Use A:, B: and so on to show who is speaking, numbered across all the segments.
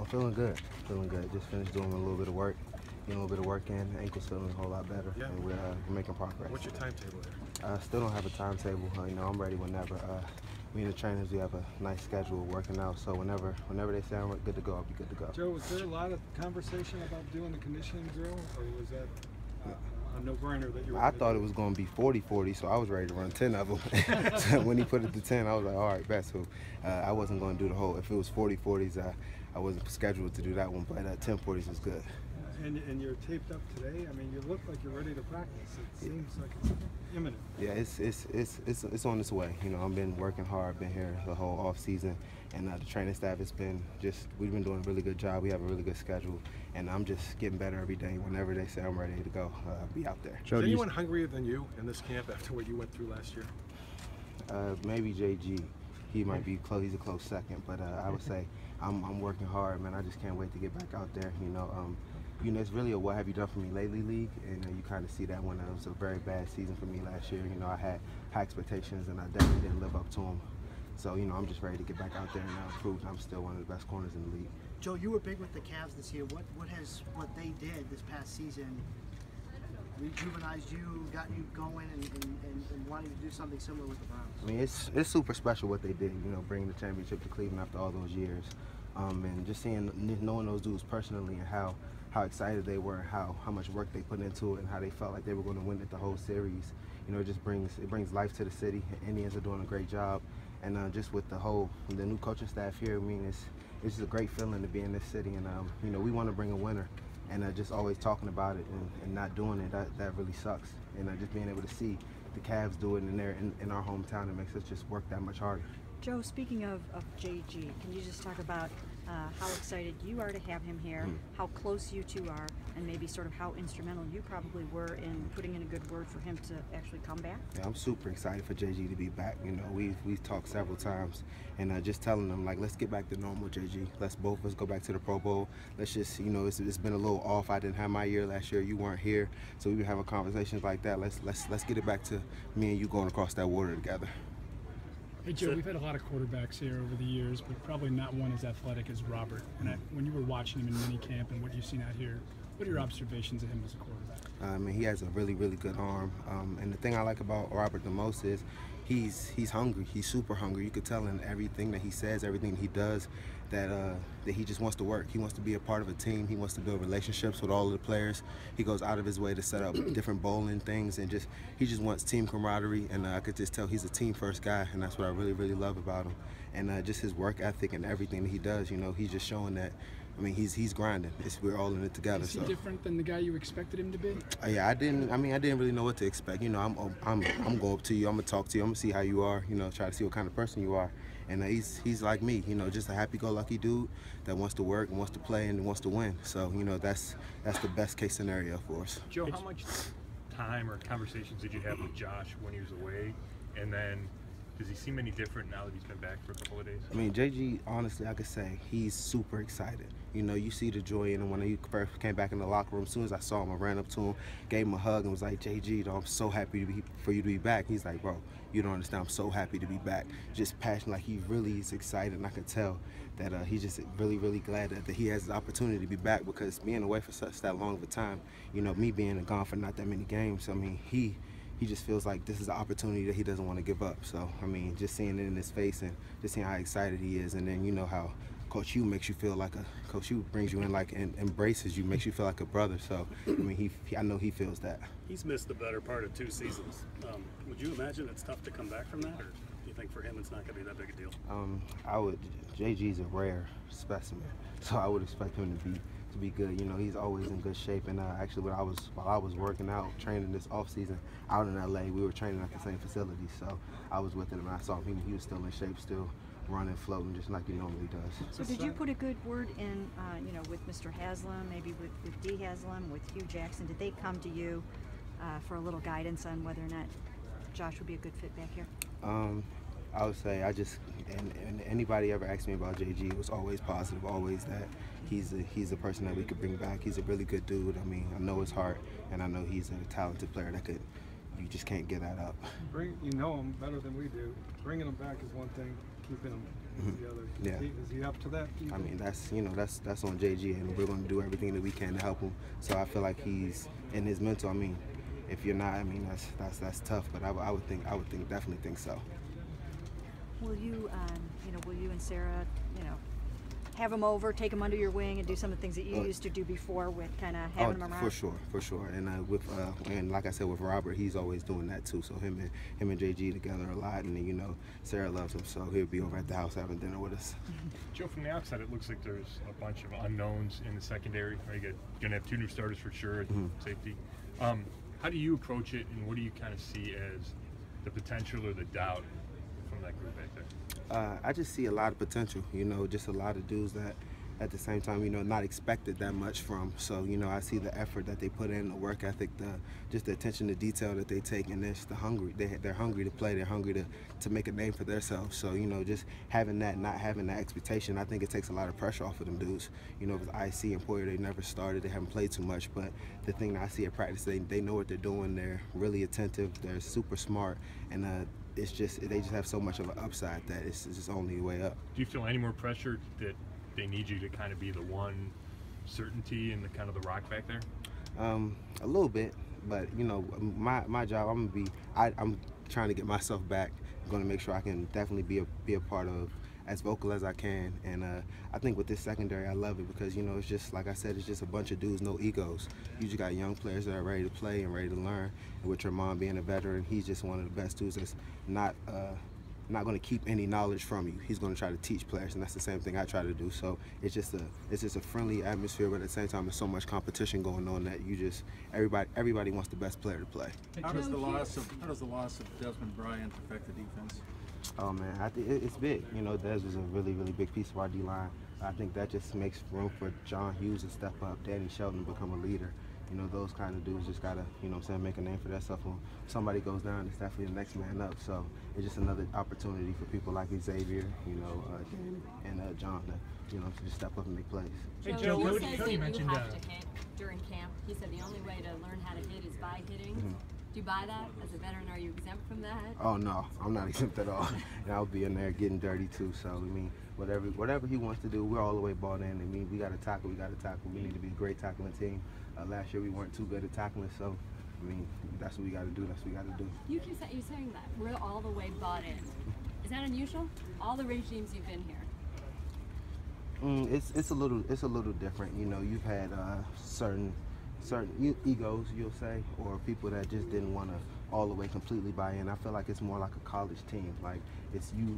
A: Feeling good. Feeling good. Just finished doing a little bit of work. Getting a little bit of work in. Ankle's feeling a whole lot better.
B: Yeah.
A: And we're making progress.
B: What's your timetable there?
A: Still don't have a timetable. I'm ready whenever. Me and the trainers, we have a nice schedule working out. So whenever they say I'm good to go, I'll be good to go.
C: Joe, was there a lot of conversation about doing the conditioning drill, or was that a no-brainer that you were?
A: I thought it was going to be 40-40, so I was ready to run 10 of them. So when he put it to 10, I was like, all right, best. So I wasn't going to do the whole. If it was 40-40s, I wasn't scheduled to do that one, but 10-40s was good.
C: And you're taped up today. I mean, you look like you're ready to practice. It seems like it's imminent.
A: Yeah, it's on its way. I've been working hard. Been here the whole off season, and the training staff has been we've been doing a really good job. We have a really good schedule, and I'm just getting better every day. Whenever they say I'm ready to go, I'll be out there.
B: Is anyone hungrier than you in this camp after what you went through last year?
A: Maybe JG. He might be close. He's a close second, but I would say I'm working hard, man. I just can't wait to get back out there. It's really a what have you done for me lately league, and you kind of see that when it was a very bad season for me last year. I had high expectations, and I definitely didn't live up to them. So, I'm just ready to get back out there and prove I'm still one of the best corners in the league.
D: Joe, you were big with the Cavs this year. What they did this past season rejuvenized you, got you going, and wanting to do something similar with the Browns?
A: I mean, it's super special what they did, bringing the championship to Cleveland after all those years. And just knowing those dudes personally and how excited they were, how much work they put into it, and how they felt like they were going to win it the whole series. It just brings life to the city. Indians are doing a great job, and just with the new coaching staff here, I mean, it's just a great feeling to be in this city. And we want to bring a winner, and just always talking about it and not doing it, that really sucks. And just being able to see the Cavs do it in our hometown, it makes us just work that much harder.
E: Joe, speaking of JG, can you just talk about how excited you are to have him here, how close you two are, and maybe sort of how instrumental you probably were in putting in a good word for him to actually come back?
A: Yeah, I'm super excited for JG to be back. We've talked several times, and just telling them, like, let's get back to normal, JG. Let's both of us go back to the Pro Bowl. Let's just, it's been a little off. I didn't have my year last year. You weren't here, so we've been having conversations like that. Let's get it back to me and you going across that water together.
F: Hey Joe, we've had a lot of quarterbacks here over the years, but probably not one as athletic as Robert. And when you were watching him in minicamp and what you've seen out here, what are your observations of him as a quarterback?
A: He has a really, really good arm. And the thing I like about Robert the most is he's hungry. He's super hungry. You could tell in everything that he says, everything he does, that he just wants to work. He wants to be a part of a team. He wants to build relationships with all of the players. He goes out of his way to set up different bowling things, and he just wants team camaraderie. And I could just tell he's a team-first guy, and that's what I really, really love about him. And just his work ethic and everything that he does, he's just showing that. I mean, he's grinding. We're all in it together.
F: Is he different than the guy you expected him to be?
A: Yeah, I didn't really know what to expect. I'm going up to you. I'm gonna talk to you. I'm gonna see how you are. Try to see what kind of person you are. And he's like me. Just a happy-go-lucky dude that wants to work and wants to play and wants to win. So that's the best case scenario for us.
G: Joe, how much time or conversations did you have with Josh when he was away, and then does he seem any different now that he's been back for a couple of days?
A: I mean, JG, honestly, I could say he's super excited. You see the joy in him when he first came back in the locker room. As soon as I saw him, I ran up to him, gave him a hug, and was like, JG, I'm so happy for you to be back. He's like, bro, you don't understand. I'm so happy to be back. Just passionate, like he really is excited, and I could tell that he's just really, really glad that he has the opportunity to be back, because being away for that long of a time, me being gone for not that many games, I mean, he just feels like this is an opportunity that he doesn't want to give up. So, I mean, just seeing it in his face and just seeing how excited he is, and then how Coach Hugh makes you feel like Coach Hugh brings you in like and embraces you, makes you feel like a brother. So, I mean, I know he feels that.
H: He's missed the better part of 2 seasons. Would you imagine it's tough to come back from that, or do you think for him it's not going to be that big a deal?
A: JG's a rare specimen, so I would expect him to be good. He's always in good shape. And actually, while I was working out, training this off season out in LA, we were training at the same facility. So I was with him, and I saw him. He was still in shape, still running, floating, just like he normally does.
E: So did you put a good word in, with Mr. Haslam, maybe with D. Haslam, with Hugh Jackson? Did they come to you for a little guidance on whether or not Josh would be a good fit back here?
A: I would say and anybody ever asked me about JG, it was always positive, always that he's a person that we could bring back. He's a really good dude. I mean, I know his heart, and I know he's a talented player that you just can't get that up.
C: You know him better than we do. Bringing him back is one thing. Keeping him is the other.
A: Yeah.
C: Is he up to that? do you
A: I
C: think?
A: mean, that's on JG, and we're going to do everything that we can to help him. So I feel like he's in his mental. I mean, if you're not, I mean, that's tough. But I would definitely think so.
E: Will you, will you and Sarah, have him over, take him under your wing, and do some of the things that you used to do before with kind of having him around?
A: For sure. And and like I said, with Robert, he's always doing that too. So him and JG together a lot, and then, Sarah loves him, so he'll be over at the house having dinner with us.
G: Joe, from the outside, it looks like there's a bunch of unknowns in the secondary. Right? You're going to have 2 new starters for sure at safety. How do you approach it, and what do you kind of see as the potential or the doubt from that group back there?
A: I just see a lot of potential, just a lot of dudes that at the same time, not expected that much from. So, I see the effort that they put in, the work ethic, just the attention to detail that they take, and they're hungry. They're hungry to play. They're hungry to make a name for themselves. So, just having that, not having that expectation, I think it takes a lot of pressure off of them dudes. With IC and Poyer, they never started. They haven't played too much. But the thing that I see at practice, they know what they're doing. They're really attentive. They're super smart. And they just have so much of an upside that it's just only way up. Do
G: you feel any more pressure that they need you to kind of be the one certainty and the kind of the rock back there?
A: A little bit, but my job, I'm trying to get myself back. I'm going to make sure I can definitely be a part of as vocal as I can, and I think with this secondary, I love it because it's just like I said, it's just a bunch of dudes, no egos. You just got young players that are ready to play and ready to learn. And with Tremont being a veteran, he's just one of the best dudes that's not going to keep any knowledge from you. He's going to try to teach players, and that's the same thing I try to do. So it's just a friendly atmosphere, but at the same time, there's so much competition going on that everybody wants the best player to play.
I: How does the loss of Desmond Bryant affect the defense?
A: Oh man, I think it's big. Des was a really, really big piece of our D-line. I think that just makes room for John Hughes to step up, Danny Shelton to become a leader. Those kind of dudes just gotta, make a name for themselves. When somebody goes down, it's definitely the next man up. So it's just another opportunity for people like Xavier, Danny, and John to just step up and make plays.
J: Hey, Joe, he says that you have to hit during camp. He said the only way to learn how to hit is by hitting. Do you buy that? As a veteran, are you exempt from that?
A: Oh no, I'm not exempt at all. And I'll be in there getting dirty too. So whatever he wants to do, we're all the way bought in. we got to tackle. We need to be a great tackling team. Last year we weren't too good at tackling, so that's what we got to do. That's what we got to do.
J: You keep saying that we're all the way bought in. Is that unusual? All the regimes you've been here.
A: It's a little different. You've had certain egos, you'll say, or people that just didn't want to all the way completely buy in. I feel like it's more like a college team. Like it's you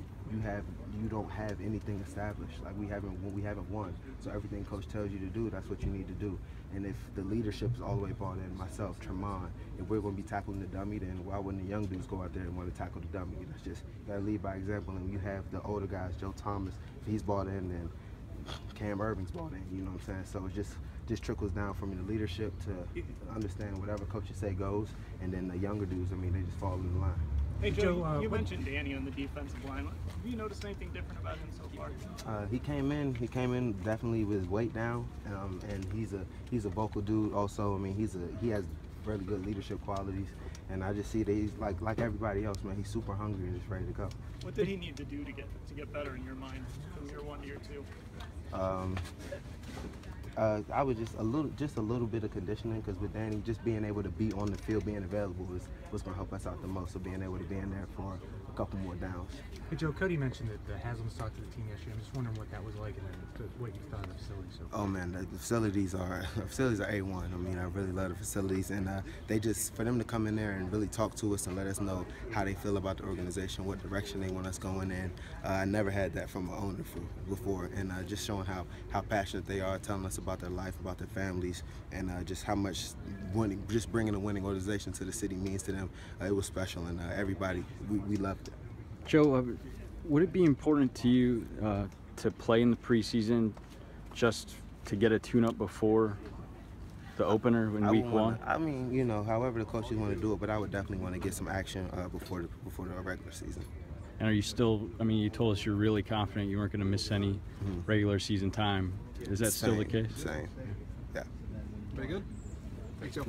A: don't have anything established. Like we haven't won. So everything coach tells you to do, that's what you need to do. And if the leadership is all the way bought in, myself, Tremont, if we're going to be tackling the dummy, then why wouldn't the young dudes go out there and want to tackle the dummy? That's just, you got to lead by example. And you have the older guys, Joe Thomas, if he's bought in, then Cam Irving's bought in. You know what I'm saying? So it just trickles down from the leadership to understand whatever coaches say goes, and then the younger dudes, they just fall in the line.
K: Hey Joe, you mentioned Danny on the defensive line. Have you noticed anything different about him so far?
A: He came in definitely with his weight down, and he's a vocal dude. Also, he has really good leadership qualities, and I just see that he's like everybody else, man. He's super hungry and just ready to go.
K: What did he need to do to get better in your mind from year 1 to year 2?
A: I was just a little bit of conditioning, because with Danny, just being able to be on the field, being available is what's going to help us out the most. So being able to be in there for a couple more downs.
L: Hey Joe, Cody mentioned that the Haslam's talked to the team yesterday. I'm just wondering what that was like and then what you thought of the facilities.
A: Oh man, the facilities are A1. I really love the facilities, and they just, for them to come in there and really talk to us and let us know how they feel about the organization, what direction they want us going in. I never had that from an owner before, and just showing how passionate they are, telling us about their life, about their families, and just how much winning, just bringing a winning organization to the city means to them. It was special, and everybody, we loved it.
M: Joe, would it be important to you to play in the preseason just to get a tune-up before the opener in week 1?
A: However the coaches want to do it, but I would definitely want to get some action before the regular season.
M: And are you still, you told us you're really confident you weren't going to miss any regular season time. Is that still the case?
A: Same. Yeah.
C: Very good. Thanks, Joe.